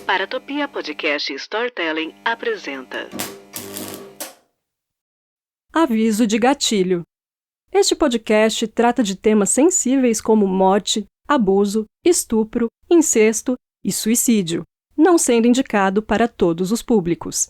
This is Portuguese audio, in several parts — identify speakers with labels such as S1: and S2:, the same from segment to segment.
S1: Paratopia Podcast Storytelling apresenta
S2: Aviso de gatilho. Este podcast trata de temas sensíveis como morte, abuso, estupro, incesto e suicídio, não sendo indicado para todos os públicos.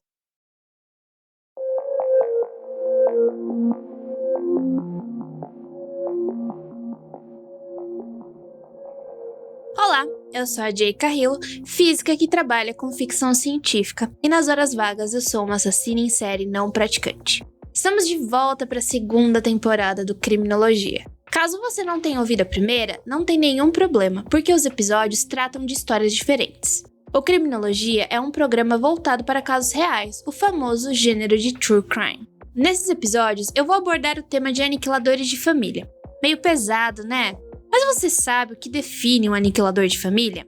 S3: Olá, eu sou a Jay Carrillo, física que trabalha com ficção científica, e nas horas vagas eu sou uma assassina em série não praticante. Estamos de volta para a segunda temporada do Criminologia. Caso você não tenha ouvido a primeira, não tem nenhum problema, porque os episódios tratam de histórias diferentes. O Criminologia é um programa voltado para casos reais, o famoso gênero de True Crime. Nesses episódios, eu vou abordar o tema de aniquiladores de família. Meio pesado, né? Mas você sabe o que define um aniquilador de família?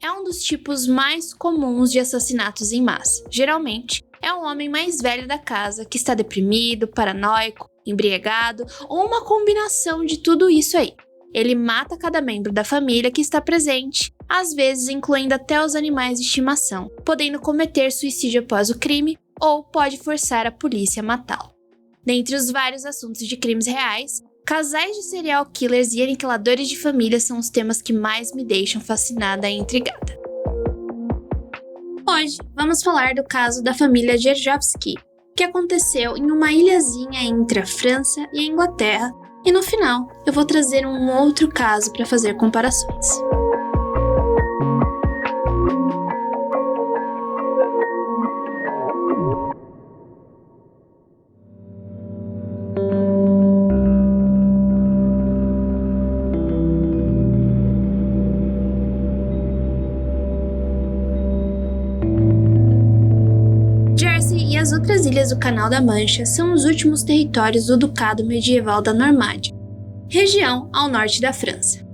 S3: É um dos tipos mais comuns de assassinatos em massa. Geralmente, é um homem mais velho da casa que está deprimido, paranoico, embriagado ou uma combinação de tudo isso aí. Ele mata cada membro da família que está presente, às vezes incluindo até os animais de estimação, podendo cometer suicídio após o crime ou pode forçar a polícia a matá-lo. Dentre os vários assuntos de crimes reais, casais de serial killers e aniquiladores de família são os temas que mais me deixam fascinada e intrigada. Hoje, vamos falar do caso da família Dzerzowski, que aconteceu em uma ilhazinha entre a França e a Inglaterra, e no final, eu vou trazer um outro caso para fazer comparações. E as outras ilhas do Canal da Mancha são os últimos territórios do Ducado Medieval da Normandia, região ao norte da França.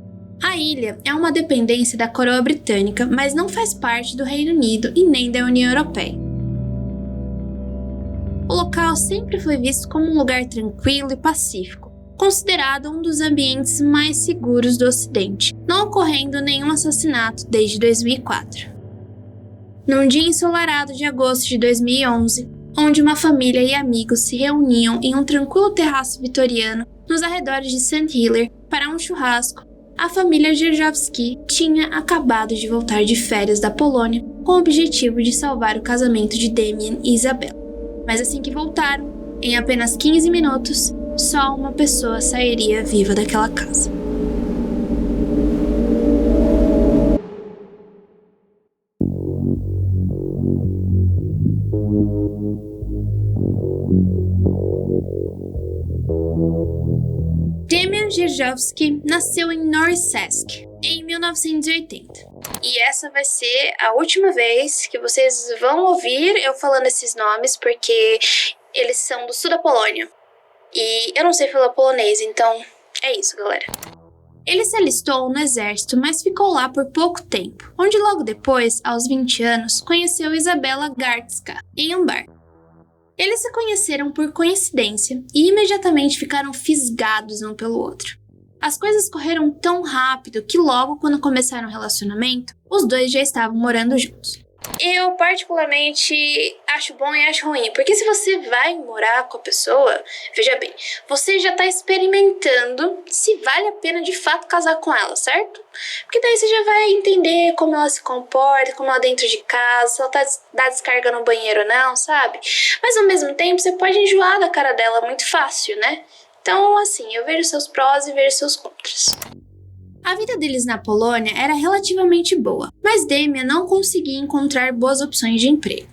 S3: A ilha é uma dependência da coroa britânica, mas não faz parte do Reino Unido e nem da União Europeia. O local sempre foi visto como um lugar tranquilo e pacífico, considerado um dos ambientes mais seguros do Ocidente, não ocorrendo nenhum assassinato desde 2004. Num dia ensolarado de agosto de 2011, onde uma família e amigos se reuniam em um tranquilo terraço vitoriano nos arredores de St. Helier para um churrasco, a família Dzerzowski tinha acabado de voltar de férias da Polônia com o objetivo de salvar o casamento de Damien e Isabella. Mas assim que voltaram, em apenas 15 minutos, só uma pessoa sairia viva daquela casa. Damien Dzerzowski nasceu em Norysask, em 1980. E essa vai ser a última vez que vocês vão ouvir eu falando esses nomes, porque eles são do sul da Polônia. E eu não sei falar polonês, então é isso, galera. Ele se alistou no exército, mas ficou lá por pouco tempo, onde logo depois, aos 20 anos, conheceu Isabella Gardzka, em um bar. Eles se conheceram por coincidência e imediatamente ficaram fisgados um pelo outro. As coisas correram tão rápido que logo quando começaram o relacionamento, os dois já estavam morando juntos. Eu particularmente acho bom e acho ruim, porque se você vai morar com a pessoa, veja bem, você já está experimentando se vale a pena de fato casar com ela, certo? Porque daí você já vai entender como ela se comporta, como ela dentro de casa, se ela dá descarga no banheiro ou não, sabe? Mas ao mesmo tempo você pode enjoar da cara dela muito fácil, né? Então assim, eu vejo seus prós e vejo seus contras. A vida deles na Polônia era relativamente boa, mas Damien não conseguia encontrar boas opções de emprego.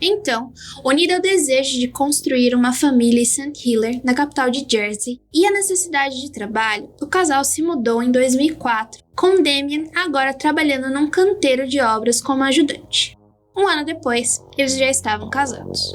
S3: Então, unido ao desejo de construir uma família em St. Helier, na capital de Jersey, e a necessidade de trabalho, o casal se mudou em 2004, com Damien agora trabalhando num canteiro de obras como ajudante. Um ano depois, eles já estavam casados.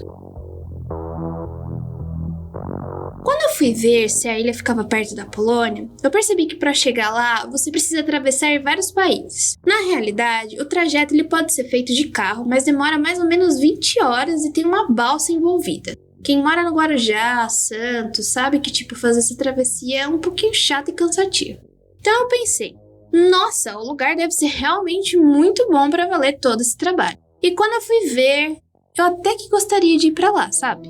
S3: Quando eu fui ver se a ilha ficava perto da Polônia, eu percebi que para chegar lá você precisa atravessar vários países. Na realidade, o trajeto ele pode ser feito de carro, mas demora mais ou menos 20 horas e tem uma balsa envolvida. Quem mora no Guarujá, Santos, sabe que fazer essa travessia é um pouquinho chato e cansativo. Então eu pensei, Nossa, o lugar deve ser realmente muito bom para valer todo esse trabalho. E quando eu fui ver, eu até que gostaria de ir para lá, sabe?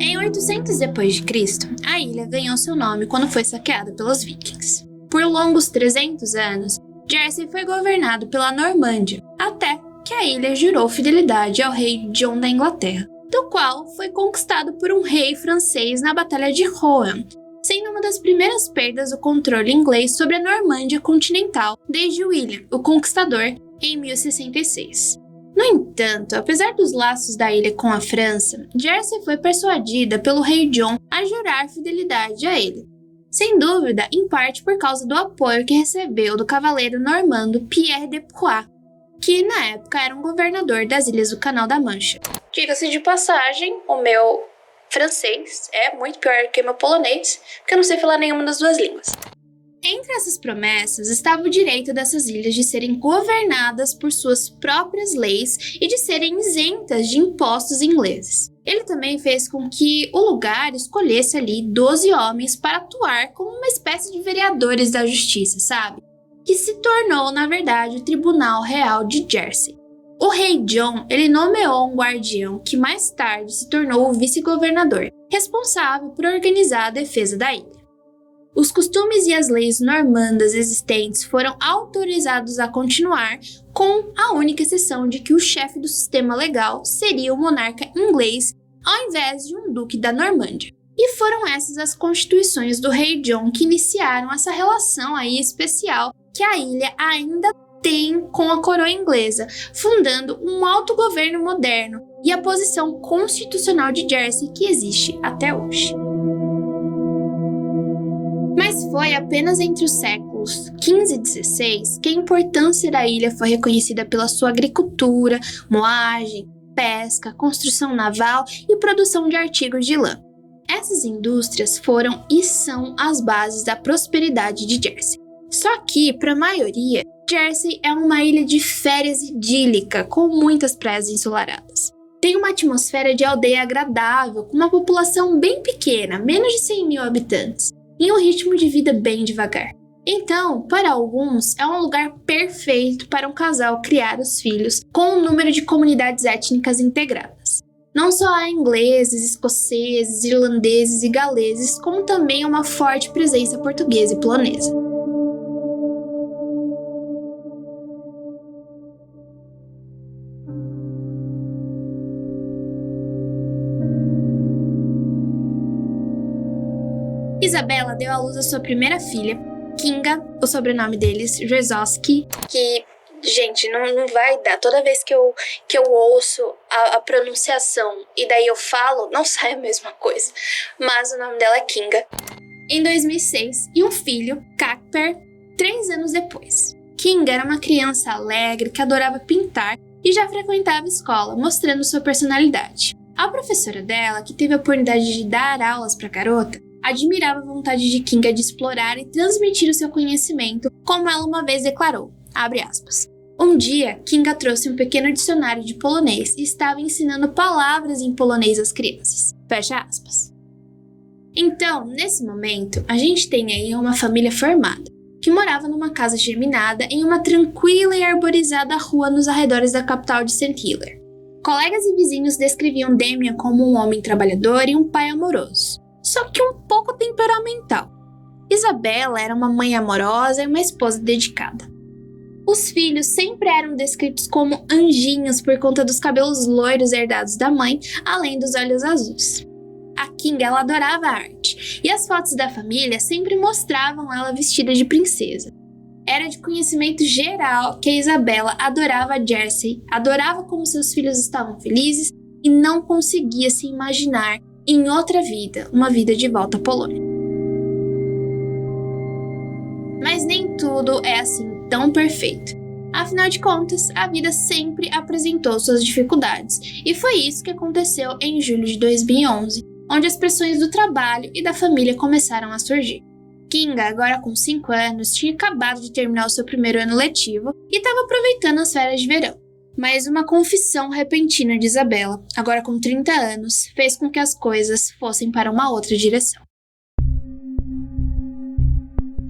S3: Em 800 d.C., a ilha ganhou seu nome quando foi saqueada pelos vikings. Por longos 300 anos, Jersey foi governado pela Normândia, até que a ilha jurou fidelidade ao rei John da Inglaterra, do qual foi conquistado por um rei francês na Batalha de Rouen, sendo uma das primeiras perdas do controle inglês sobre a Normândia continental desde William, o Conquistador, em 1066. No entanto, apesar dos laços da ilha com a França, Jersey foi persuadida pelo rei John a jurar fidelidade a ele. Sem dúvida, em parte por causa do apoio que recebeu do cavaleiro normando Pierre de Poix, que na época era um governador das Ilhas do Canal da Mancha. Diga-se de passagem, o meu francês é muito pior que meu polonês, porque eu não sei falar nenhuma das duas línguas. Entre essas promessas estava o direito dessas ilhas de serem governadas por suas próprias leis e de serem isentas de impostos ingleses. Ele também fez com que o lugar escolhesse ali 12 homens para atuar como uma espécie de vereadores da justiça, sabe? Que se tornou, na verdade, o Tribunal Real de Jersey. O rei John, ele nomeou um guardião que mais tarde se tornou o vice-governador, responsável por organizar a defesa da ilha. Os costumes e as leis normandas existentes foram autorizados a continuar, com a única exceção de que o chefe do sistema legal seria o monarca inglês, ao invés de um duque da Normândia. E foram essas as constituições do rei John que iniciaram essa relação aí especial que a ilha ainda tem com a coroa inglesa, fundando um autogoverno moderno e a posição constitucional de Jersey que existe até hoje. Mas foi apenas entre os séculos XV e XVI que a importância da ilha foi reconhecida pela sua agricultura, moagem, pesca, construção naval e produção de artigos de lã. Essas indústrias foram e são as bases da prosperidade de Jersey. Só que, para a maioria, Jersey é uma ilha de férias idílica, com muitas praias ensolaradas. Tem uma atmosfera de aldeia agradável, com uma população bem pequena, menos de 100 mil habitantes, e um ritmo de vida bem devagar. Então, para alguns, é um lugar perfeito para um casal criar os filhos com um número de comunidades étnicas integradas. Não só há ingleses, escoceses, irlandeses e galeses, como também uma forte presença portuguesa e polonesa. Isabela deu à luz a sua primeira filha, Kinga, o sobrenome deles, Rzeszowski, que, gente, não vai dar. Toda vez que eu ouço a pronunciação e daí eu falo, não sai a mesma coisa. Mas o nome dela é Kinga. Em 2006, e um filho, Kacper, 3 anos depois. Kinga era uma criança alegre que adorava pintar e já frequentava a escola, mostrando sua personalidade. A professora dela, que teve a oportunidade de dar aulas para a garota, admirava a vontade de Kinga de explorar e transmitir o seu conhecimento, como ela uma vez declarou, abre aspas. Um dia, Kinga trouxe um pequeno dicionário de polonês e estava ensinando palavras em polonês às crianças. Fecha aspas. Então, nesse momento, a gente tem aí uma família formada, que morava numa casa geminada em uma tranquila e arborizada rua nos arredores da capital de St. Helier. Colegas e vizinhos descreviam Damian como um homem trabalhador e um pai amoroso, só que um pouco temperamental. Isabela era uma mãe amorosa e uma esposa dedicada. Os filhos sempre eram descritos como anjinhos por conta dos cabelos loiros herdados da mãe, além dos olhos azuis. A Kinga, ela adorava a arte, e as fotos da família sempre mostravam ela vestida de princesa. Era de conhecimento geral que a Isabela adorava a Jersey, adorava como seus filhos estavam felizes e não conseguia se imaginar em outra vida, uma vida de volta à Polônia. Mas nem tudo é assim tão perfeito. Afinal de contas, a vida sempre apresentou suas dificuldades, e foi isso que aconteceu em julho de 2011, onde as pressões do trabalho e da família começaram a surgir. Kinga, agora com 5 anos, tinha acabado de terminar o seu primeiro ano letivo e estava aproveitando as férias de verão. Mas uma confissão repentina de Isabela, agora com 30 anos, fez com que as coisas fossem para uma outra direção.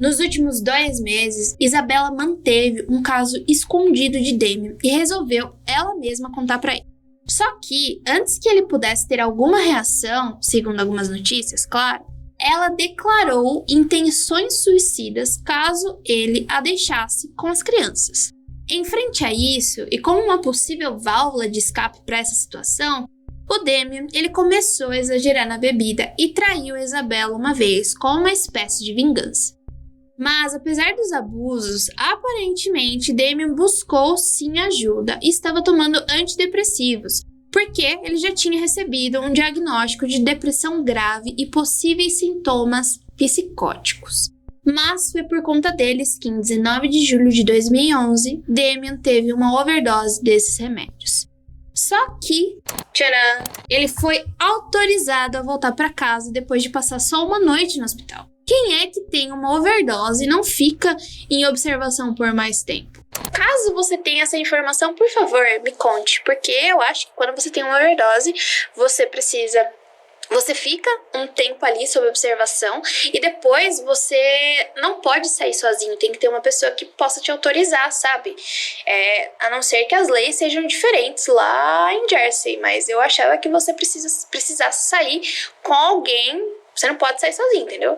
S3: Nos últimos 2 meses, Isabela manteve um caso escondido de Damien e resolveu ela mesma contar para ele. Só que, antes que ele pudesse ter alguma reação, segundo algumas notícias, claro, ela declarou intenções suicidas caso ele a deixasse com as crianças. Em frente a isso, e como uma possível válvula de escape para essa situação, o Damien ele começou a exagerar na bebida e traiu Isabela uma vez com uma espécie de vingança. Mas, apesar dos abusos, aparentemente Damien buscou sim ajuda e estava tomando antidepressivos, porque ele já tinha recebido um diagnóstico de depressão grave e possíveis sintomas psicóticos. Mas foi por conta deles que, em 19 de julho de 2011, Damien teve uma overdose desses remédios. Só que, tcharam, ele foi autorizado a voltar para casa depois de passar só uma noite no hospital. Quem é que tem uma overdose e não fica em observação por mais tempo? Caso você tenha essa informação, por favor, me conte, porque eu acho que quando você tem uma overdose, você fica um tempo ali sob observação e depois você não pode sair sozinho, tem que ter uma pessoa que possa te autorizar, sabe? A não ser que as leis sejam diferentes lá em Jersey, mas eu achava que você precisasse sair com alguém, você não pode sair sozinho, entendeu?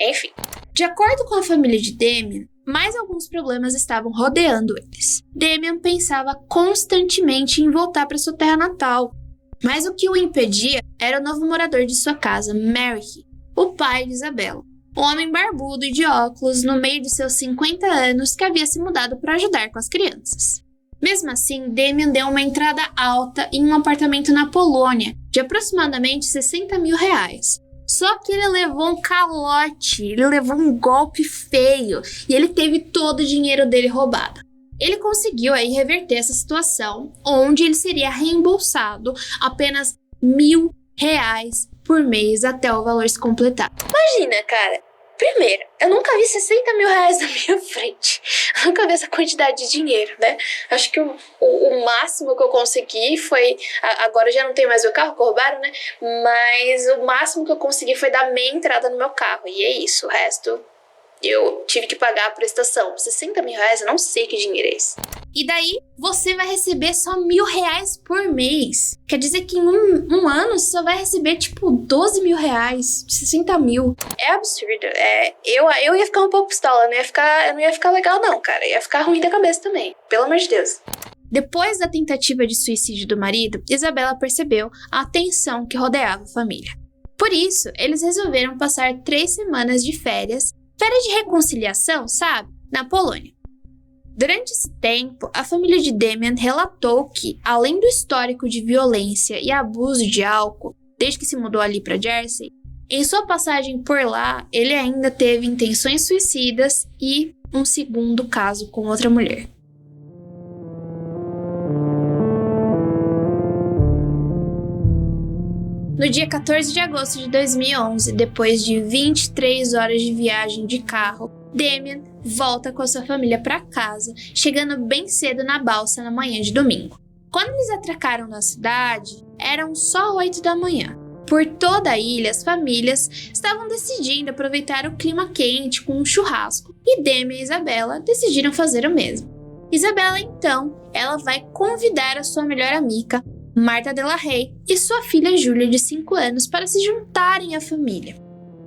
S3: Enfim, de acordo com a família de Damien, mais alguns problemas estavam rodeando eles. Damien pensava constantemente em voltar para sua terra natal, mas o que o impedia era o novo morador de sua casa, Merrick, o pai de Isabela, um homem barbudo e de óculos no meio de seus 50 anos que havia se mudado para ajudar com as crianças. Mesmo assim, Damien deu uma entrada alta em um apartamento na Polônia de aproximadamente R$60 mil. Só que ele levou um calote, ele levou um golpe feio e ele teve todo o dinheiro dele roubado. Ele conseguiu aí reverter essa situação, onde ele seria reembolsado apenas R$1.000 por mês até o valor se completar. Imagina, cara. Primeiro, eu nunca vi R$60 mil na minha frente. Eu nunca vi essa quantidade de dinheiro, né? Acho que o máximo que eu consegui foi... Agora já não tenho mais meu carro, que roubaram, né? Mas o máximo que eu consegui foi dar meia entrada no meu carro. E é isso, o resto... Eu tive que pagar a prestação. R$60 mil, eu não sei que dinheiro é esse. E daí, você vai receber só R$1.000 por mês. Quer dizer que em um ano, você só vai receber, tipo, R$12 mil, 60 mil. É absurdo. Eu ia ficar um pouco pistola, eu não ia ficar legal não, cara. Ia ficar ruim da cabeça também. Pelo amor de Deus. Depois da tentativa de suicídio do marido, Isabela percebeu a tensão que rodeava a família. Por isso, eles resolveram passar 3 semanas de férias de reconciliação, sabe? Na Polônia. Durante esse tempo, a família de Damien relatou que, além do histórico de violência e abuso de álcool, desde que se mudou ali para Jersey, em sua passagem por lá, ele ainda teve intenções suicidas e um segundo caso com outra mulher. No dia 14 de agosto de 2011, depois de 23 horas de viagem de carro, Damien volta com a sua família para casa, chegando bem cedo na balsa na manhã de domingo. Quando eles atracaram na cidade, eram só 8 da manhã. Por toda a ilha, as famílias estavam decidindo aproveitar o clima quente com um churrasco, e Damien e Isabela decidiram fazer o mesmo. Isabela, então, ela vai convidar a sua melhor amiga, Marta Della Rey, e sua filha Júlia, de 5 anos, para se juntarem à família.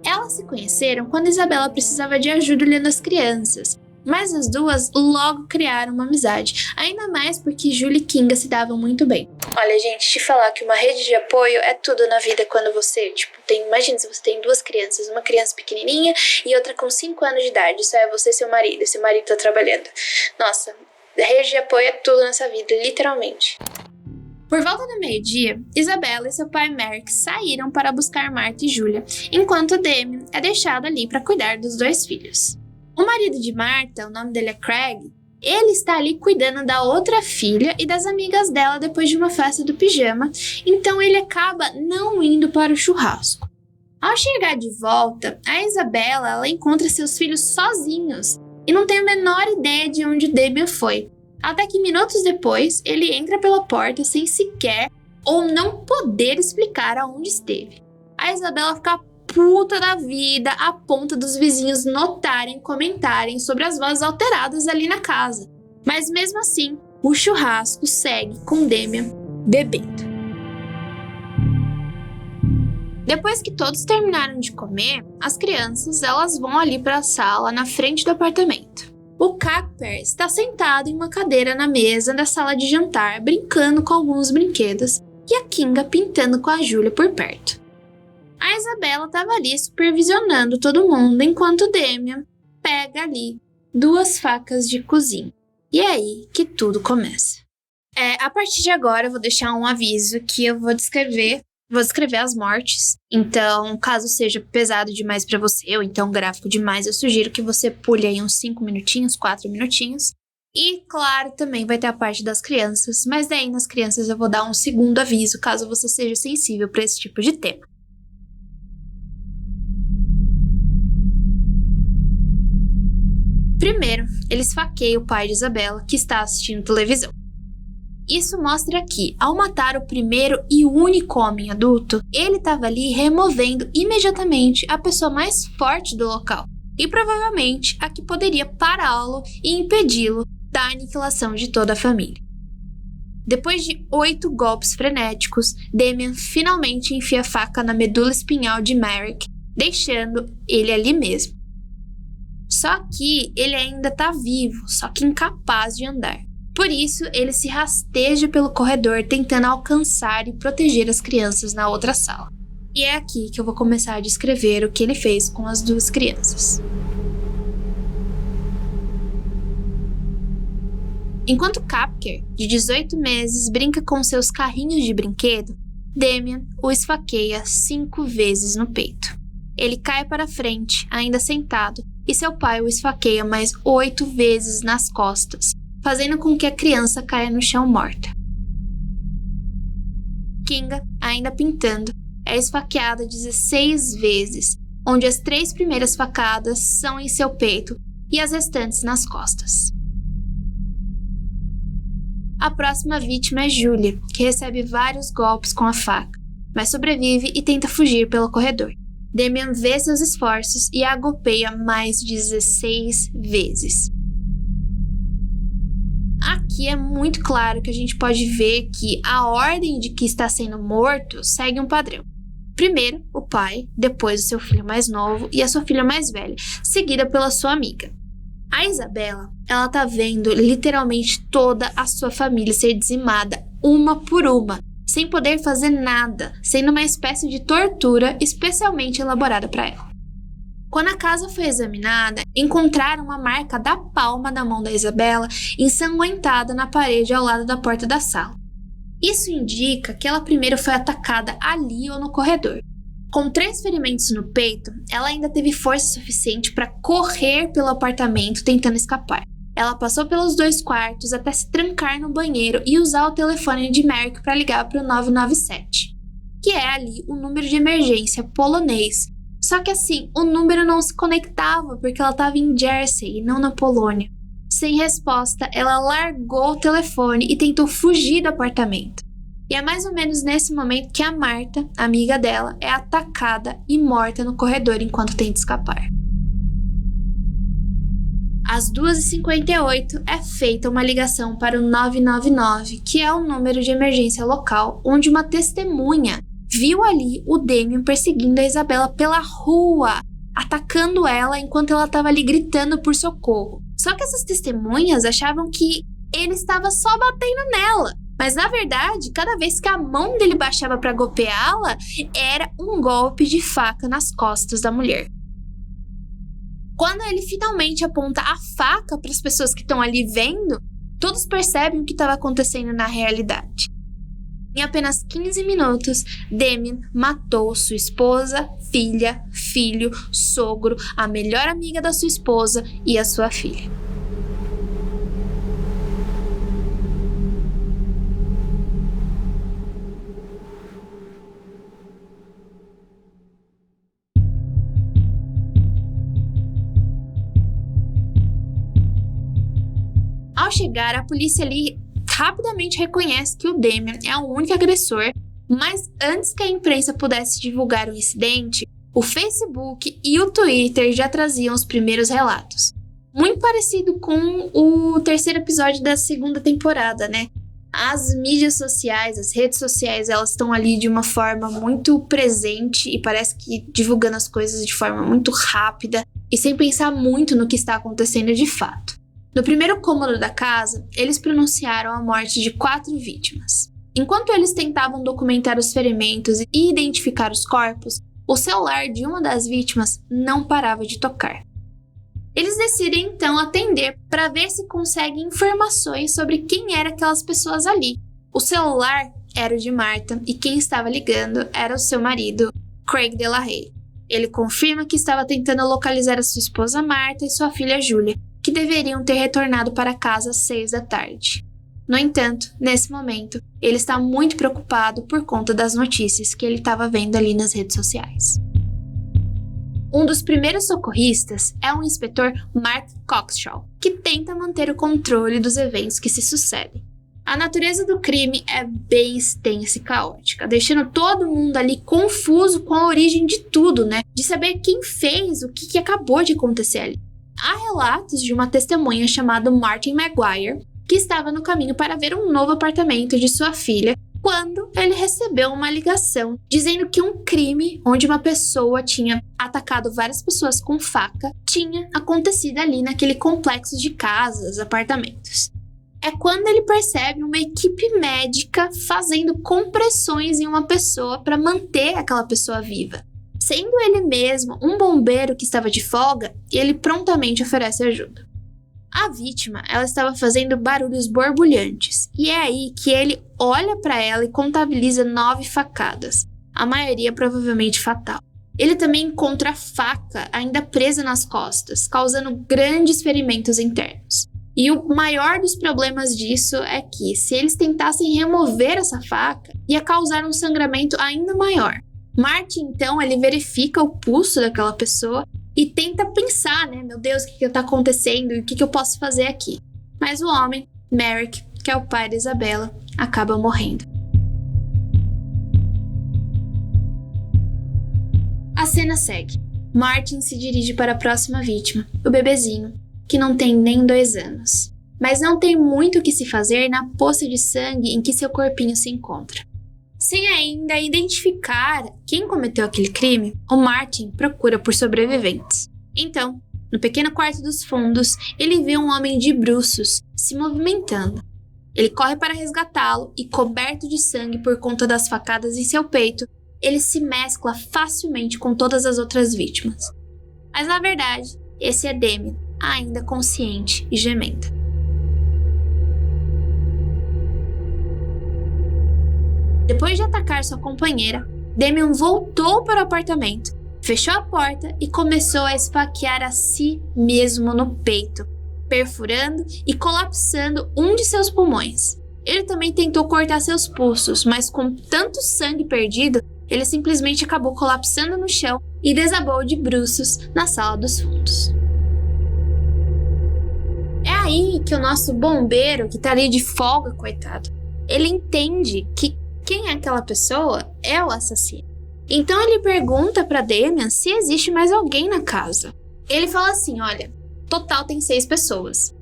S3: Elas se conheceram quando Isabela precisava de ajuda olhando as crianças, mas as duas logo criaram uma amizade, ainda mais porque Júlia e Kinga se davam muito bem. Olha, gente, te falar que uma rede de apoio é tudo na vida quando você, imagina se você tem 2 crianças, uma criança pequenininha e outra com 5 anos de idade, só é você e seu marido tá trabalhando. Nossa, rede de apoio é tudo nessa vida, literalmente. Por volta do meio-dia, Isabela e seu pai Merrick saíram para buscar Marta e Júlia, enquanto Damien é deixado ali para cuidar dos 2 filhos. O marido de Marta, o nome dele é Craig, ele está ali cuidando da outra filha e das amigas dela depois de uma festa do pijama, então ele acaba não indo para o churrasco. Ao chegar de volta, a Isabela ela encontra seus filhos sozinhos e não tem a menor ideia de onde Damien foi. Até que minutos depois, ele entra pela porta sem sequer ou não poder explicar aonde esteve. A Isabela fica puta da vida a ponto dos vizinhos notarem e comentarem sobre as vozes alteradas ali na casa. Mas mesmo assim, o churrasco segue com Damian bebendo. Depois que todos terminaram de comer, as crianças elas vão ali para a sala na frente do apartamento. O Casper está sentado em uma cadeira na mesa da sala de jantar, brincando com alguns brinquedos, e a Kinga pintando com a Júlia por perto. A Isabela estava ali supervisionando todo mundo, enquanto o Damian pega ali 2 facas de cozinha. E é aí que tudo começa. A partir de agora eu vou deixar um aviso que eu vou descrever as mortes. Então, caso seja pesado demais pra você, ou então gráfico demais, eu sugiro que você pule aí uns 5 minutinhos, 4 minutinhos. E, claro, também vai ter a parte das crianças, mas daí nas crianças eu vou dar um segundo aviso, caso você seja sensível pra esse tipo de tema. Primeiro, ele esfaqueia o pai de Isabela, que está assistindo televisão. Isso mostra que, ao matar o primeiro e único homem adulto, ele estava ali removendo imediatamente a pessoa mais forte do local, e provavelmente a que poderia pará-lo e impedi-lo da aniquilação de toda a família. Depois de 8 golpes frenéticos, Damian finalmente enfia a faca na medula espinhal de Merrick, deixando ele ali mesmo. Só que ele ainda está vivo, só que incapaz de andar. Por isso, ele se rasteja pelo corredor tentando alcançar e proteger as crianças na outra sala. E é aqui que eu vou começar a descrever o que ele fez com as 2 crianças. Enquanto Casper, de 18 meses, brinca com seus carrinhos de brinquedo, Damian o esfaqueia 5 vezes no peito. Ele cai para frente, ainda sentado, e seu pai o esfaqueia mais 8 vezes nas costas, fazendo com que a criança caia no chão morta. Kinga, ainda pintando, é esfaqueada 16 vezes, onde as 3 primeiras facadas são em seu peito e as restantes nas costas. A próxima vítima é Júlia, que recebe vários golpes com a faca, mas sobrevive e tenta fugir pelo corredor. Damian vê seus esforços e a golpeia mais 16 vezes. Aqui é muito claro que a gente pode ver que a ordem de que está sendo morto segue um padrão. Primeiro, o pai, depois o seu filho mais novo e a sua filha mais velha, seguida pela sua amiga. A Isabela, ela tá vendo literalmente toda a sua família ser dizimada, uma por uma, sem poder fazer nada, sendo uma espécie de tortura especialmente elaborada para ela. Quando a casa foi examinada, encontraram uma marca da palma da mão da Isabela ensanguentada na parede ao lado da porta da sala. Isso indica que ela primeiro foi atacada ali ou no corredor. Com 3 ferimentos no peito, ela ainda teve força suficiente para correr pelo apartamento tentando escapar. Ela passou pelos 2 quartos até se trancar no banheiro e usar o telefone de Merrick para ligar para o 997, que é ali o número de emergência polonês. Só que assim, o número não se conectava porque ela estava em Jersey e não na Polônia. Sem resposta, ela largou o telefone e tentou fugir do apartamento. E é mais ou menos nesse momento que a Marta, amiga dela, é atacada e morta no corredor enquanto tenta escapar. Às 2h58 é feita uma ligação para o 999, que é o número de emergência local, onde uma testemunha viu ali o Damian perseguindo a Isabela pela rua, atacando ela enquanto ela estava ali gritando por socorro. Só que essas testemunhas achavam que ele estava só batendo nela. Mas na verdade, cada vez que a mão dele baixava para golpeá-la, era um golpe de faca nas costas da mulher. Quando ele finalmente aponta a faca para as pessoas que estão ali vendo, todos percebem o que estava acontecendo na realidade. Em apenas 15 minutos, Damian matou sua esposa, filha, filho, sogro, a melhor amiga da sua esposa e a sua filha. Ao Ao chegar, a polícia ali rapidamente reconhece que o Damian é o único agressor, mas antes que a imprensa pudesse divulgar o incidente, o Facebook e o Twitter já traziam os primeiros relatos. Muito parecido com o terceiro episódio da segunda temporada, né? As mídias sociais, as redes sociais, elas estão ali de uma forma muito presente e parece que divulgando as coisas de forma muito rápida e sem pensar muito no que está acontecendo de fato. No primeiro cômodo da casa, eles pronunciaram a morte de 4 vítimas. Enquanto eles tentavam documentar os ferimentos e identificar os corpos, o celular de uma das vítimas não parava de tocar. Eles decidem então atender para ver se conseguem informações sobre quem eram aquelas pessoas ali. O celular era o de Martha e quem estava ligando era o seu marido, Craig Delahaye. Ele confirma que estava tentando localizar a sua esposa Martha e sua filha Julia, que deveriam ter retornado para casa às 6 da tarde. No entanto, nesse momento, ele está muito preocupado por conta das notícias que ele estava vendo ali nas redes sociais. Um dos primeiros socorristas é o inspetor Mark Coxshaw, que tenta manter o controle dos eventos que se sucedem. A natureza do crime é bem extensa e caótica, deixando todo mundo ali confuso com a origem de tudo, né? De saber quem fez, o que acabou de acontecer ali. Há relatos de uma testemunha chamada Martin Maguire, que estava no caminho para ver um novo apartamento de sua filha, quando ele recebeu uma ligação dizendo que um crime onde uma pessoa tinha atacado várias pessoas com faca tinha acontecido ali naquele complexo de casas, apartamentos. É quando ele percebe uma equipe médica fazendo compressões em uma pessoa para manter aquela pessoa viva. Sendo ele mesmo um bombeiro que estava de folga, ele prontamente oferece ajuda. A vítima, ela estava fazendo barulhos borbulhantes, e é aí que ele olha para ela e contabiliza 9 facadas, a maioria provavelmente fatal. Ele também encontra a faca ainda presa nas costas, causando grandes ferimentos internos. E o maior dos problemas disso é que, se eles tentassem remover essa faca, ia causar um sangramento ainda maior. Martin, então, ele verifica o pulso daquela pessoa e tenta pensar, né? Meu Deus, o que está acontecendo e o que eu posso fazer aqui? Mas o homem, Merrick, que é o pai da Isabella, acaba morrendo. A cena segue. Martin se dirige para a próxima vítima, o bebezinho, que não tem nem 2 anos. Mas não tem muito o que se fazer na poça de sangue em que seu corpinho se encontra. Sem ainda identificar quem cometeu aquele crime, o Martin procura por sobreviventes. Então, no pequeno quarto dos fundos, ele vê um homem de bruços se movimentando. Ele corre para resgatá-lo e, coberto de sangue por conta das facadas em seu peito, ele se mescla facilmente com todas as outras vítimas. Mas na verdade, esse é Damian, ainda consciente e gemendo. Depois de atacar sua companheira, Damian voltou para o apartamento, fechou a porta e começou a esfaquear a si mesmo no peito, perfurando e colapsando um de seus pulmões. Ele também tentou cortar seus pulsos, mas com tanto sangue perdido, ele simplesmente acabou colapsando no chão e desabou de bruços na sala dos fundos. É aí que o nosso bombeiro, que tá ali de folga, coitado, ele entende que quem é aquela pessoa é o assassino. Então ele pergunta para Damian se existe mais alguém na casa. Ele fala assim, olha, total tem 6 pessoas.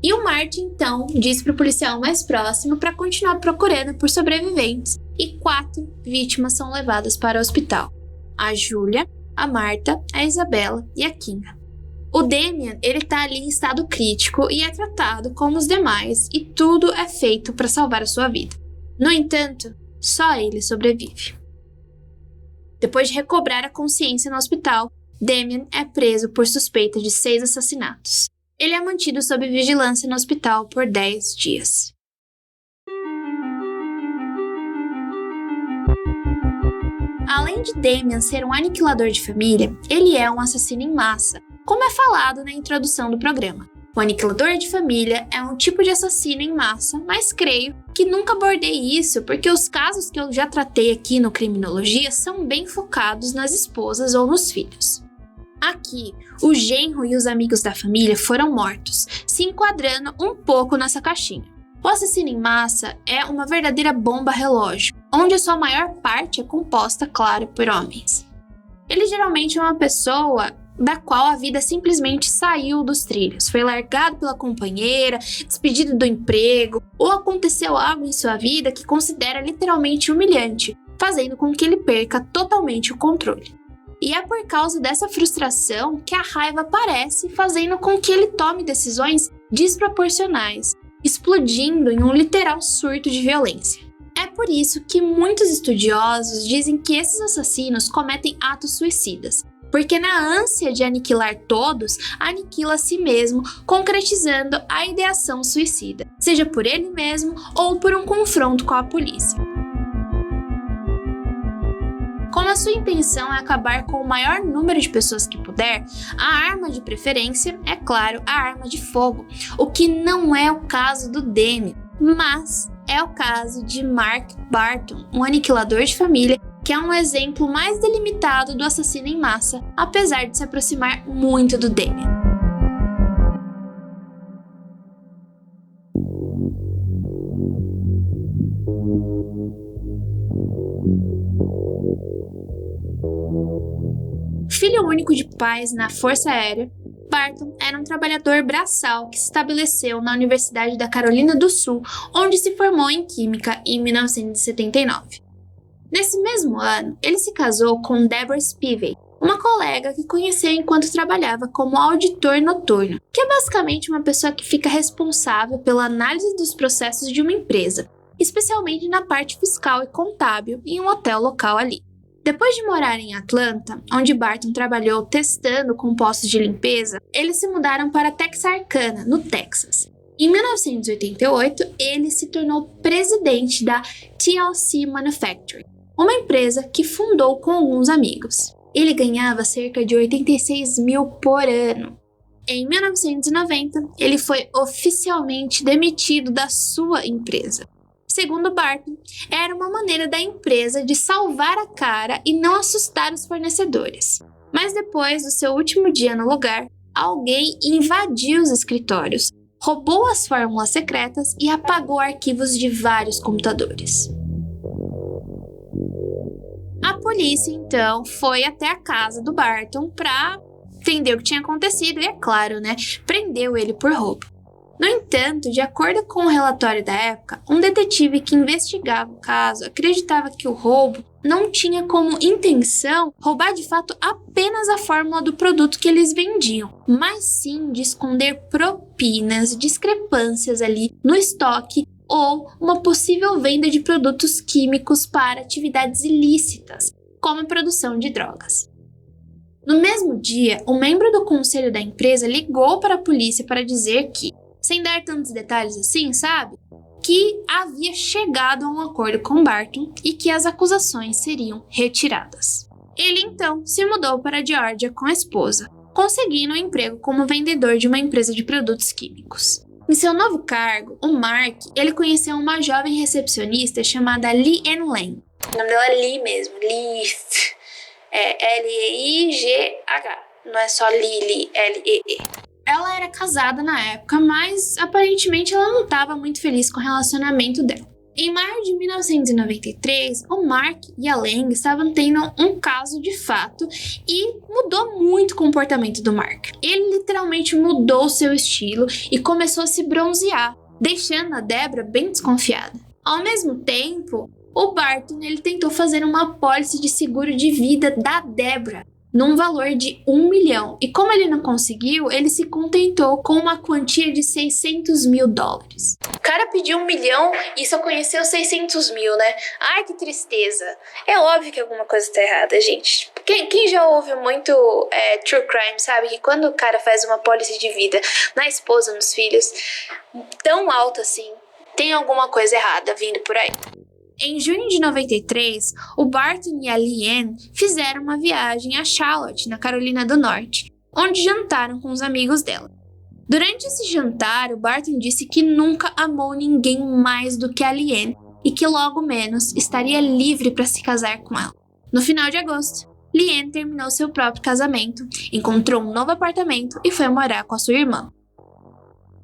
S3: E o Martin então diz para o policial mais próximo para continuar procurando por sobreviventes. E 4 vítimas são levadas para o hospital. A Julia, a Martha, a Isabella e a Kinga. O Damian, ele tá ali em estado crítico e é tratado como os demais e tudo é feito para salvar a sua vida. No entanto, só ele sobrevive. Depois de recobrar a consciência no hospital, Damian é preso por suspeita de 6 assassinatos. Ele é mantido sob vigilância no hospital por 10 dias. Além de Damian ser um aniquilador de família, ele é um assassino em massa, como é falado na introdução do programa. O aniquilador de família é um tipo de assassino em massa, mas creio que nunca abordei isso porque os casos que eu já tratei aqui no Criminologia são bem focados nas esposas ou nos filhos. Aqui, o genro e os amigos da família foram mortos, se enquadrando um pouco nessa caixinha. O assassino em massa é uma verdadeira bomba relógio, onde a sua maior parte é composta, claro, por homens. Ele geralmente é uma pessoa da qual a vida simplesmente saiu dos trilhos, foi largado pela companheira, despedido do emprego, ou aconteceu algo em sua vida que considera literalmente humilhante, fazendo com que ele perca totalmente o controle. E é por causa dessa frustração que a raiva aparece, fazendo com que ele tome decisões desproporcionais, explodindo em um literal surto de violência. É por isso que muitos estudiosos dizem que esses assassinos cometem atos suicidas, porque na ânsia de aniquilar todos, aniquila a si mesmo, concretizando a ideação suicida, seja por ele mesmo ou por um confronto com a polícia. Como a sua intenção é acabar com o maior número de pessoas que puder, a arma de preferência é, claro, a arma de fogo, o que não é o caso do Damien, mas é o caso de Mark Barton, um aniquilador de família, que é um exemplo mais delimitado do assassino em massa, apesar de se aproximar muito do Damien. Filho único de pais na Força Aérea, Barton era um trabalhador braçal que se estabeleceu na Universidade da Carolina do Sul, onde se formou em Química em 1979. Nesse mesmo ano, ele se casou com Deborah Spivey, uma colega que conheceu enquanto trabalhava como auditor noturno, que é basicamente uma pessoa que fica responsável pela análise dos processos de uma empresa, especialmente na parte fiscal e contábil em um hotel local ali. Depois de morar em Atlanta, onde Barton trabalhou testando compostos de limpeza, eles se mudaram para Texarkana, no Texas. Em 1988, ele se tornou presidente da TLC Manufacturing, uma empresa que fundou com alguns amigos. Ele ganhava cerca de 86 mil por ano. Em 1990, ele foi oficialmente demitido da sua empresa. Segundo Barton, era uma maneira da empresa de salvar a cara e não assustar os fornecedores. Mas depois do seu último dia no lugar, alguém invadiu os escritórios, roubou as fórmulas secretas e apagou arquivos de vários computadores. A polícia, então, foi até a casa do Barton para entender o que tinha acontecido e, é claro, prendeu ele por roubo. No entanto, de acordo com o relatório da época, um detetive que investigava o caso acreditava que o roubo não tinha como intenção roubar de fato apenas a fórmula do produto que eles vendiam, mas sim de esconder propinas, discrepâncias ali no estoque ou uma possível venda de produtos químicos para atividades ilícitas, como a produção de drogas. No mesmo dia, um membro do conselho da empresa ligou para a polícia para dizer que, sem dar tantos detalhes assim, que havia chegado a um acordo com Barton e que as acusações seriam retiradas. Ele então se mudou para a Geórgia com a esposa, conseguindo um emprego como vendedor de uma empresa de produtos químicos. Em seu novo cargo, o Mark, ele conheceu uma jovem recepcionista chamada Leigh-Ann Lang. O nome dela é Lee mesmo, Lee, é L-E-I-G-H, não é só Lily, L-E-E. Ela era casada na época, mas aparentemente ela não estava muito feliz com o relacionamento dela. Em maio de 1993, o Mark e a Lang estavam tendo um caso de fato e mudou muito o comportamento do Mark. Ele literalmente mudou seu estilo e começou a se bronzear, deixando a Deborah bem desconfiada. Ao mesmo tempo, o Barton ele tentou fazer uma apólice de seguro de vida da Deborah, num valor de $1 milhão. E como ele não conseguiu, ele se contentou com uma quantia de $600 mil. O cara pediu $1 milhão e só conheceu 600 mil, né? Ai, que tristeza. É óbvio que alguma coisa tá errada, gente. Quem já ouve muito true crime sabe que quando o cara faz uma apólice de vida na esposa, nos filhos, tão alto assim, tem alguma coisa errada vindo por aí. Em junho de 93, o Barton e a Leigh-Ann fizeram uma viagem a Charlotte, na Carolina do Norte, onde jantaram com os amigos dela. Durante esse jantar, o Barton disse que nunca amou ninguém mais do que a Leigh-Ann e que logo menos estaria livre para se casar com ela. No final de agosto, Leanne terminou seu próprio casamento, encontrou um novo apartamento e foi morar com a sua irmã.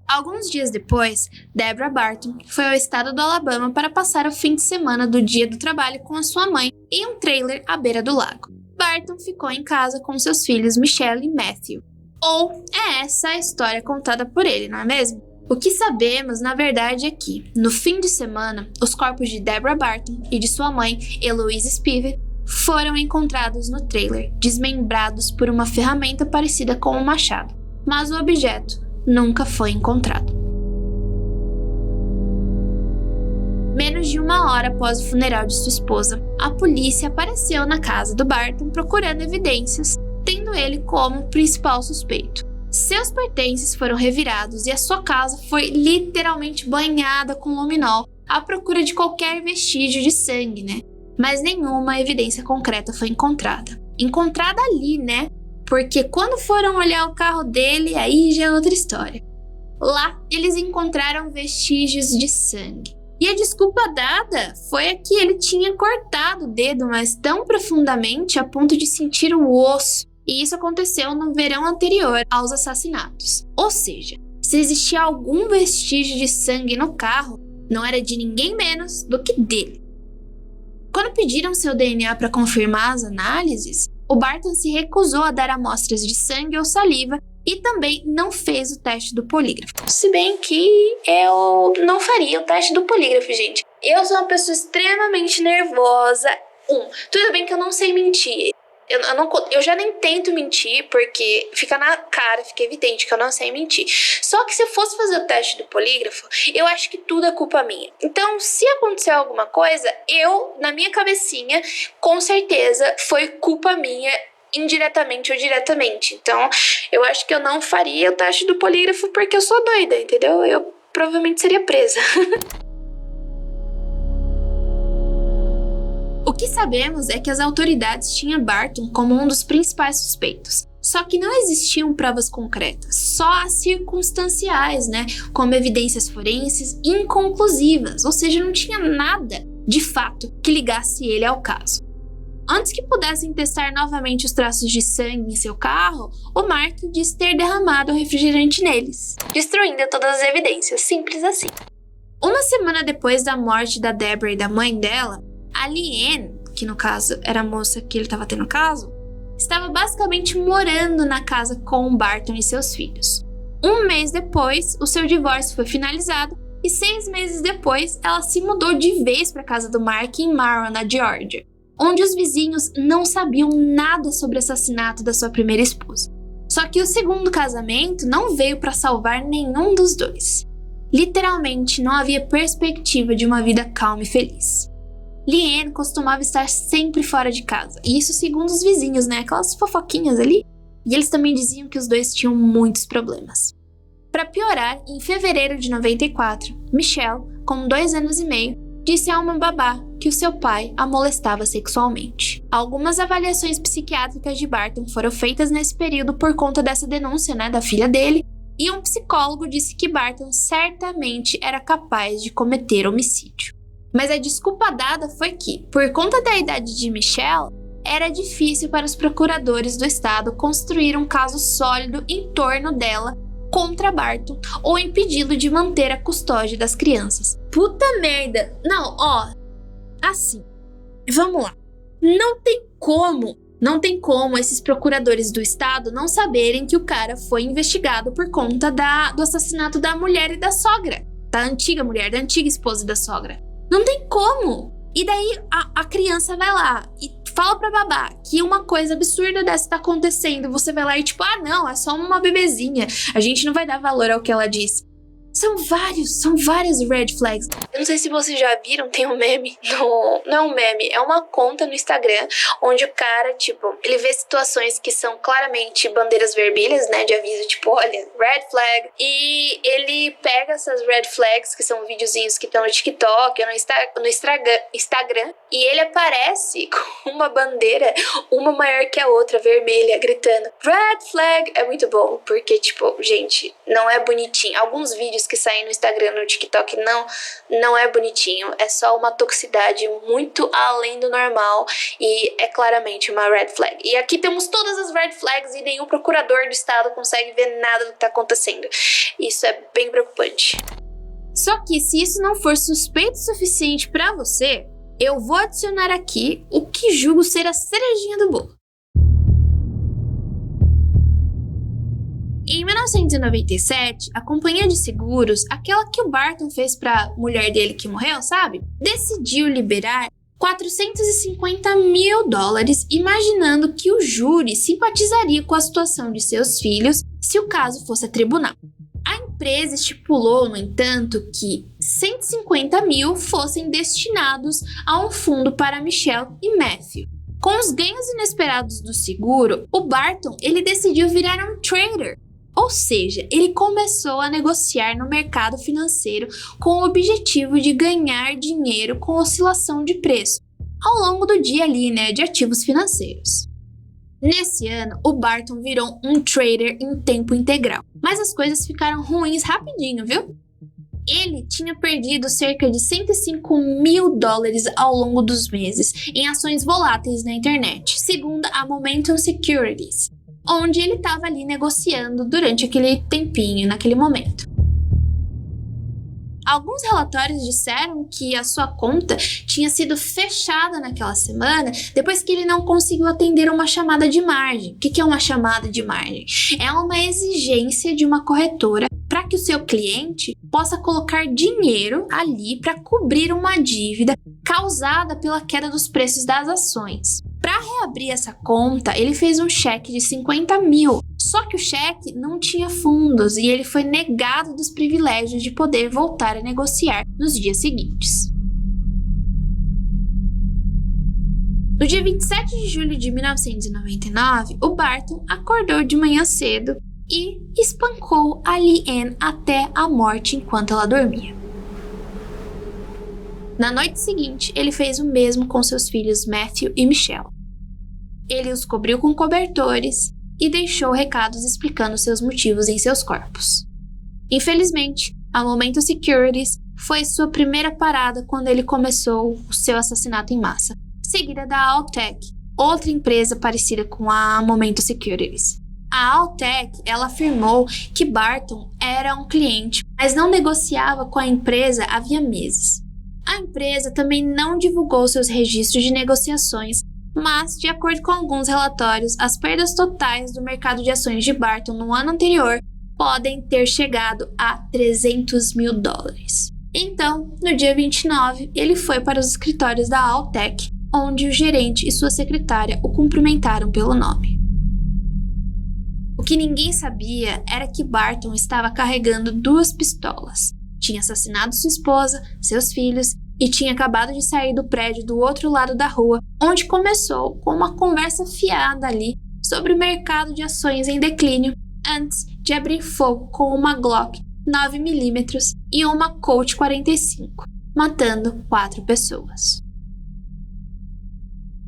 S3: Alguns dias depois, Deborah Barton foi ao estado do Alabama para passar o fim de semana do dia do trabalho com a sua mãe em um trailer à beira do lago. Barton ficou em casa com seus filhos Michelle e Matthew. Ou é essa a história contada por ele, não é mesmo? O que sabemos, na verdade, é que, no fim de semana, os corpos de Deborah Barton e de sua mãe, Eloise Spivet, foram encontrados no trailer, desmembrados por uma ferramenta parecida com um machado. Mas o objeto nunca foi encontrado. Menos de 1 hora após o funeral de sua esposa, a polícia apareceu na casa do Barton procurando evidências, tendo ele como principal suspeito. Seus pertences foram revirados e a sua casa foi literalmente banhada com luminol à procura de qualquer vestígio de sangue, né? Mas nenhuma evidência concreta foi encontrada. Encontrada ali, né? Porque quando foram olhar o carro dele, aí já é outra história. Lá, eles encontraram vestígios de sangue. E a desculpa dada foi a que ele tinha cortado o dedo, mas tão profundamente a ponto de sentir o osso. E isso aconteceu no verão anterior aos assassinatos. Ou seja, se existia algum vestígio de sangue no carro, não era de ninguém menos do que dele. Quando pediram seu DNA para confirmar as análises, o Barton se recusou a dar amostras de sangue ou saliva e também não fez o teste do polígrafo. Se bem que eu não faria o teste do polígrafo, gente. Eu sou uma pessoa extremamente nervosa. Tudo bem que eu não sei mentir. Eu já nem tento mentir, porque fica na cara, fica evidente que eu não sei mentir. Só que se eu fosse fazer o teste do polígrafo, eu acho que tudo é culpa minha. Então, se acontecer alguma coisa, na minha cabecinha, com certeza foi culpa minha, indiretamente ou diretamente. Então, eu acho que eu não faria o teste do polígrafo porque eu sou doida, entendeu? Eu provavelmente seria presa. O que sabemos é que as autoridades tinham Barton como um dos principais suspeitos. Só que não existiam provas concretas, só as circunstanciais, né? Como evidências forenses inconclusivas, ou seja, não tinha nada, de fato, que ligasse ele ao caso. Antes que pudessem testar novamente os traços de sangue em seu carro, o Mark disse ter derramado o refrigerante neles, destruindo todas as evidências, simples assim. Uma semana depois da morte da Deborah e da mãe dela, a Leanne, que no caso era a moça que ele estava tendo caso, estava basicamente morando na casa com o Barton e seus filhos. 1 mês depois, o seu divórcio foi finalizado e 6 meses depois, ela se mudou de vez para a casa do Mark em Marron, na Geórgia, onde os vizinhos não sabiam nada sobre o assassinato da sua primeira esposa. Só que o segundo casamento não veio para salvar nenhum dos dois. Literalmente, não havia perspectiva de uma vida calma e feliz. Leanne costumava estar sempre fora de casa, e isso segundo os vizinhos, né? Aquelas fofoquinhas ali. E eles também diziam que os dois tinham muitos problemas. Para piorar, em fevereiro de 94, Michelle, com 2 anos e meio, disse a uma babá que o seu pai a molestava sexualmente. Algumas avaliações psiquiátricas de Barton foram feitas nesse período por conta dessa denúncia, né, da filha dele, e um psicólogo disse que Barton certamente era capaz de cometer homicídio. Mas a desculpa dada foi que, por conta da idade de Michelle, era difícil para os procuradores do estado construir um caso sólido em torno dela contra Barton ou impedi-lo de manter a custódia das crianças. Puta merda! Não, assim, vamos lá. Não tem como esses procuradores do estado não saberem que o cara foi investigado por conta do assassinato da mulher e da sogra. Da antiga mulher, da antiga esposa da sogra. Não tem como! E daí a criança vai lá e fala pra babá que uma coisa absurda dessa tá acontecendo. Você vai lá e tipo, não, é só uma bebezinha. A gente não vai dar valor ao que ela disse. São várias red flags. Eu não sei se vocês já viram, tem um meme. Não é um meme, é uma conta no Instagram onde o cara, tipo, ele vê situações que são claramente bandeiras vermelhas, né, de aviso, tipo, olha, red flag. E ele pega essas red flags, que são videozinhos que estão no TikTok ou no Instagram, e ele aparece com uma bandeira, uma maior que a outra, vermelha, gritando, red flag. É muito bom, porque, tipo, gente, não é bonitinho. Alguns vídeos que saem no Instagram, no TikTok, não é bonitinho. É só uma toxicidade muito além do normal e é claramente uma red flag. E aqui temos todas as red flags e nenhum procurador do estado consegue ver nada do que tá acontecendo. Isso é bem preocupante. Só que se isso não for suspeito o suficiente pra você, eu vou adicionar aqui o que julgo ser a cerejinha do bolo. Em 1997, a companhia de seguros, aquela que o Barton fez para a mulher dele que morreu, sabe? Decidiu liberar $450 mil, imaginando que o júri simpatizaria com a situação de seus filhos se o caso fosse a tribunal. A empresa estipulou, no entanto, que 150 mil fossem destinados a um fundo para Michelle e Matthew. Com os ganhos inesperados do seguro, o Barton ele decidiu virar um trader. Ou seja, ele começou a negociar no mercado financeiro com o objetivo de ganhar dinheiro com oscilação de preço, ao longo do dia ali, de ativos financeiros. Nesse ano, o Barton virou um trader em tempo integral, mas as coisas ficaram ruins rapidinho, viu? Ele tinha perdido cerca de $105 mil ao longo dos meses em ações voláteis na internet, segundo a Momentum Securities, onde ele estava ali negociando durante aquele tempinho, naquele momento. Alguns relatórios disseram que a sua conta tinha sido fechada naquela semana depois que ele não conseguiu atender uma chamada de margem. O que é uma chamada de margem? É uma exigência de uma corretora para que o seu cliente possa colocar dinheiro ali para cobrir uma dívida causada pela queda dos preços das ações. Para reabrir essa conta, ele fez um cheque de 50 mil, só que o cheque não tinha fundos e ele foi negado dos privilégios de poder voltar a negociar nos dias seguintes. No dia 27 de julho de 1999, o Barton acordou de manhã cedo e espancou a Leanne até a morte enquanto ela dormia. Na noite seguinte, ele fez o mesmo com seus filhos Matthew e Michelle. Ele os cobriu com cobertores e deixou recados explicando seus motivos em seus corpos. Infelizmente, a Momentum Securities foi sua primeira parada quando ele começou o seu assassinato em massa, seguida da Altec, outra empresa parecida com a Momentum Securities. A Altec, ela afirmou que Barton era um cliente, mas não negociava com a empresa havia meses. A empresa também não divulgou seus registros de negociações, mas, de acordo com alguns relatórios, as perdas totais do mercado de ações de Barton no ano anterior podem ter chegado a $300 mil. Então, no dia 29, ele foi para os escritórios da Altec, onde o gerente e sua secretária o cumprimentaram pelo nome. O que ninguém sabia era que Barton estava carregando 2 pistolas. Tinha assassinado sua esposa, seus filhos e tinha acabado de sair do prédio do outro lado da rua, onde começou com uma conversa fiada ali sobre o mercado de ações em declínio, antes de abrir fogo com uma Glock 9mm e uma Colt 45, matando 4 pessoas.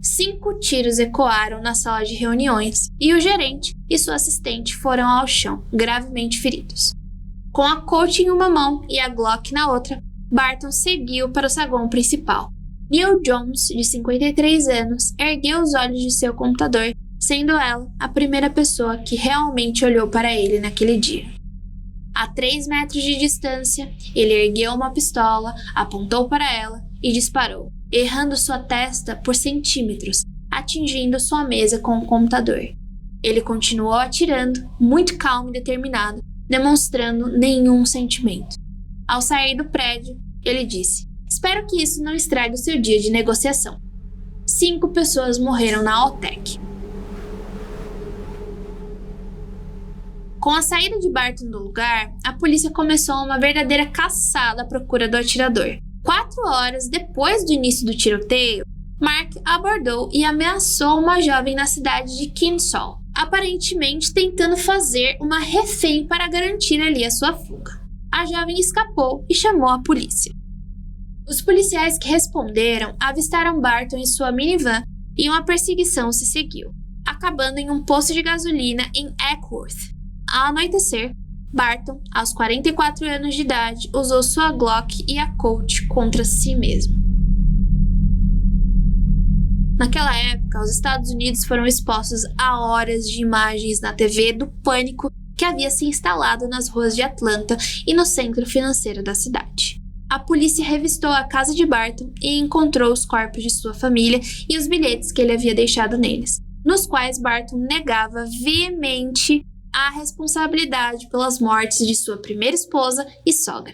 S3: 5 tiros ecoaram na sala de reuniões e o gerente e sua assistente foram ao chão, gravemente feridos. Com a Colt em uma mão e a Glock na outra, Barton seguiu para o saguão principal. Neil Jones, de 53 anos, ergueu os olhos de seu computador, sendo ela a primeira pessoa que realmente olhou para ele naquele dia. A 3 metros de distância, ele ergueu uma pistola, apontou para ela e disparou, errando sua testa por centímetros, atingindo sua mesa com o computador. Ele continuou atirando, muito calmo e determinado, demonstrando nenhum sentimento. Ao sair do prédio, ele disse: "Espero que isso não estrague o seu dia de negociação." 5 pessoas morreram na Altec. Com a saída de Barton do lugar, a polícia começou uma verdadeira caçada à procura do atirador. 4 horas depois do início do tiroteio, Mark abordou e ameaçou uma jovem na cidade de Kinsall, aparentemente tentando fazer uma refém para garantir ali a sua fuga. A jovem escapou e chamou a polícia. Os policiais que responderam avistaram Barton em sua minivan e uma perseguição se seguiu, acabando em um posto de gasolina em Eckworth. Ao anoitecer, Barton, aos 44 anos de idade, usou sua Glock e a Colt contra si mesmo. Naquela época, os Estados Unidos foram expostos a horas de imagens na TV do pânico que havia se instalado nas ruas de Atlanta e no centro financeiro da cidade. A polícia revistou a casa de Barton e encontrou os corpos de sua família e os bilhetes que ele havia deixado neles, nos quais Barton negava veemente a responsabilidade pelas mortes de sua primeira esposa e sogra.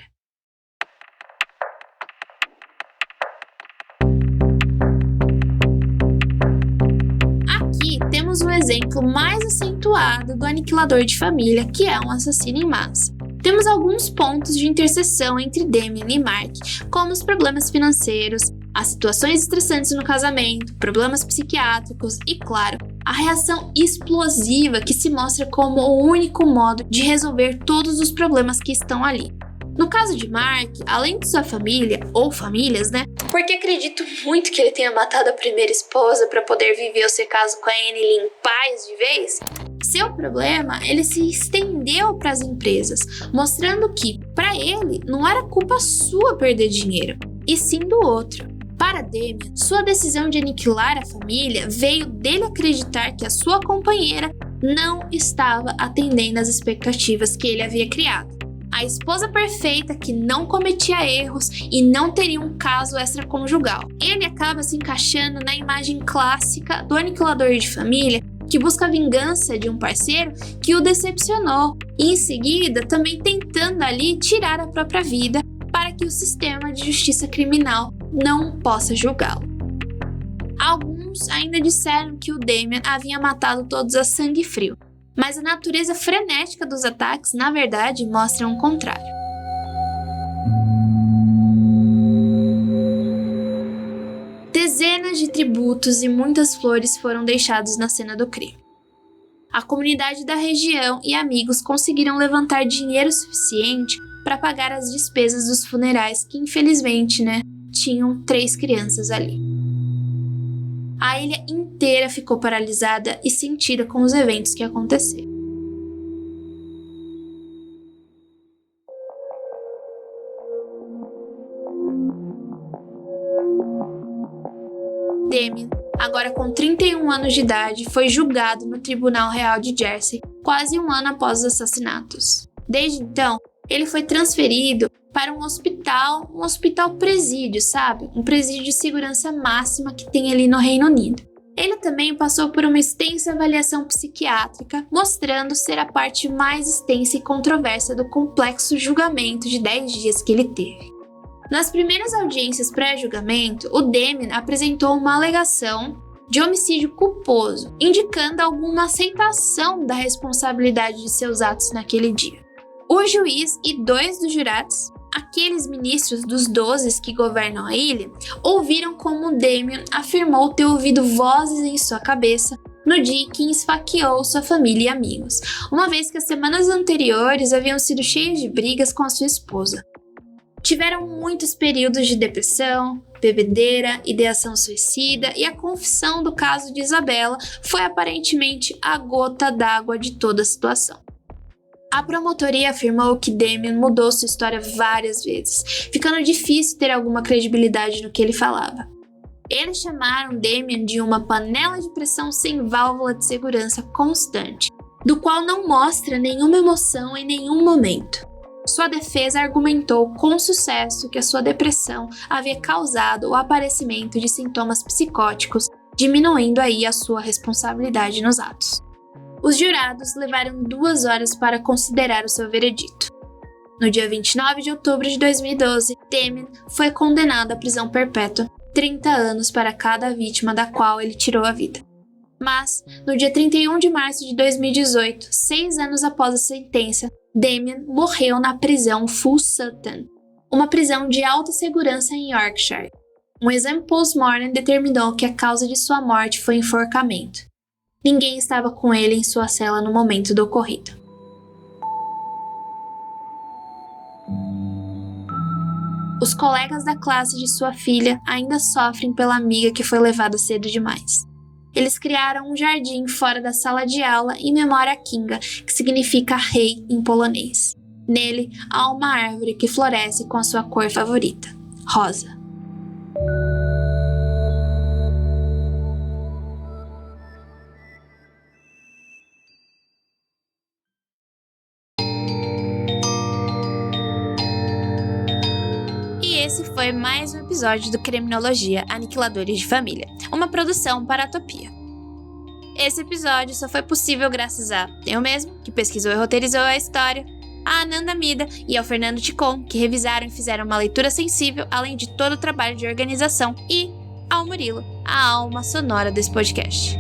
S3: Aqui temos um exemplo mais acentuado do aniquilador de família, que é um assassino em massa. Temos alguns pontos de interseção entre Damien e Mark, como os problemas financeiros, as situações estressantes no casamento, problemas psiquiátricos e, claro, a reação explosiva que se mostra como o único modo de resolver todos os problemas que estão ali. No caso de Mark, além de sua família, ou famílias, porque acredito muito que ele tenha matado a primeira esposa para poder viver o seu caso com a Annie em paz de vez, seu problema ele se estendeu para as empresas, mostrando que, para ele, não era culpa sua perder dinheiro, e sim do outro. Para Damien, sua decisão de aniquilar a família veio dele acreditar que a sua companheira não estava atendendo às expectativas que ele havia criado. A esposa perfeita que não cometia erros e não teria um caso extraconjugal. Ele acaba se encaixando na imagem clássica do aniquilador de família que busca a vingança de um parceiro que o decepcionou e em seguida também tentando ali tirar a própria vida para que o sistema de justiça criminal não possa julgá-lo. Alguns ainda disseram que o Damien havia matado todos a sangue frio, mas a natureza frenética dos ataques, na verdade, mostra o contrário. Dezenas de tributos e muitas flores foram deixados na cena do crime. A comunidade da região e amigos conseguiram levantar dinheiro suficiente para pagar as despesas dos funerais que, infelizmente, tinham 3 crianças ali. A ilha inteira ficou paralisada e sentida com os eventos que aconteceram. Damien, agora com 31 anos de idade, foi julgado no Tribunal Real de Jersey quase um ano após os assassinatos. Desde então, ele foi transferido para um hospital presídio, sabe? Um presídio de segurança máxima que tem ali no Reino Unido. Ele também passou por uma extensa avaliação psiquiátrica, mostrando ser a parte mais extensa e controversa do complexo julgamento de 10 dias que ele teve. Nas primeiras audiências pré-julgamento, o Damien apresentou uma alegação de homicídio culposo, indicando alguma aceitação da responsabilidade de seus atos naquele dia. O juiz e 2 dos jurados, aqueles ministros dos 12 que governam a ilha, ouviram como Damien afirmou ter ouvido vozes em sua cabeça no dia em que esfaqueou sua família e amigos, uma vez que as semanas anteriores haviam sido cheias de brigas com a sua esposa. Tiveram muitos períodos de depressão, bebedeira, ideação suicida e a confissão do caso de Isabella foi aparentemente a gota d'água de toda a situação. A promotoria afirmou que Damien mudou sua história várias vezes, ficando difícil ter alguma credibilidade no que ele falava. Eles chamaram Damien de uma panela de pressão sem válvula de segurança constante, do qual não mostra nenhuma emoção em nenhum momento. Sua defesa argumentou com sucesso que a sua depressão havia causado o aparecimento de sintomas psicóticos, diminuindo aí a sua responsabilidade nos atos. Os jurados levaram 2 horas para considerar o seu veredito. No dia 29 de outubro de 2012, Damien foi condenado à prisão perpétua, 30 anos para cada vítima da qual ele tirou a vida. Mas, no dia 31 de março de 2018, 6 anos após a sentença, Damien morreu na prisão Full Sutton, uma prisão de alta segurança em Yorkshire. Um exame post-mortem determinou que a causa de sua morte foi enforcamento. Ninguém estava com ele em sua cela no momento do ocorrido. Os colegas da classe de sua filha ainda sofrem pela amiga que foi levada cedo demais. Eles criaram um jardim fora da sala de aula em memória a Kinga, que significa rei em polonês. Nele, há uma árvore que floresce com a sua cor favorita, rosa. E esse foi mais um episódio do Criminologia Aniquiladores de Família, uma produção para a Topia. Esse episódio só foi possível graças a eu mesmo, que pesquisou e roteirizou a história, a Ananda Mida e ao Fernando Ticon, que revisaram e fizeram uma leitura sensível, além de todo o trabalho de organização, e ao Murilo, a alma sonora desse podcast.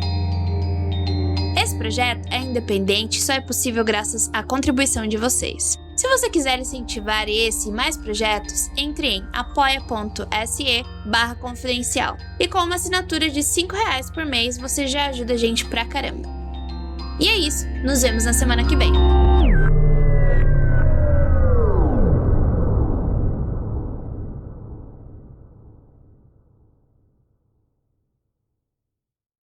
S3: Esse projeto é independente e só é possível graças à contribuição de vocês. Se você quiser incentivar esse e mais projetos, entre em apoia.se/confidencial. E com uma assinatura de R$5 por mês, você já ajuda a gente pra caramba. E é isso, nos vemos na semana que vem.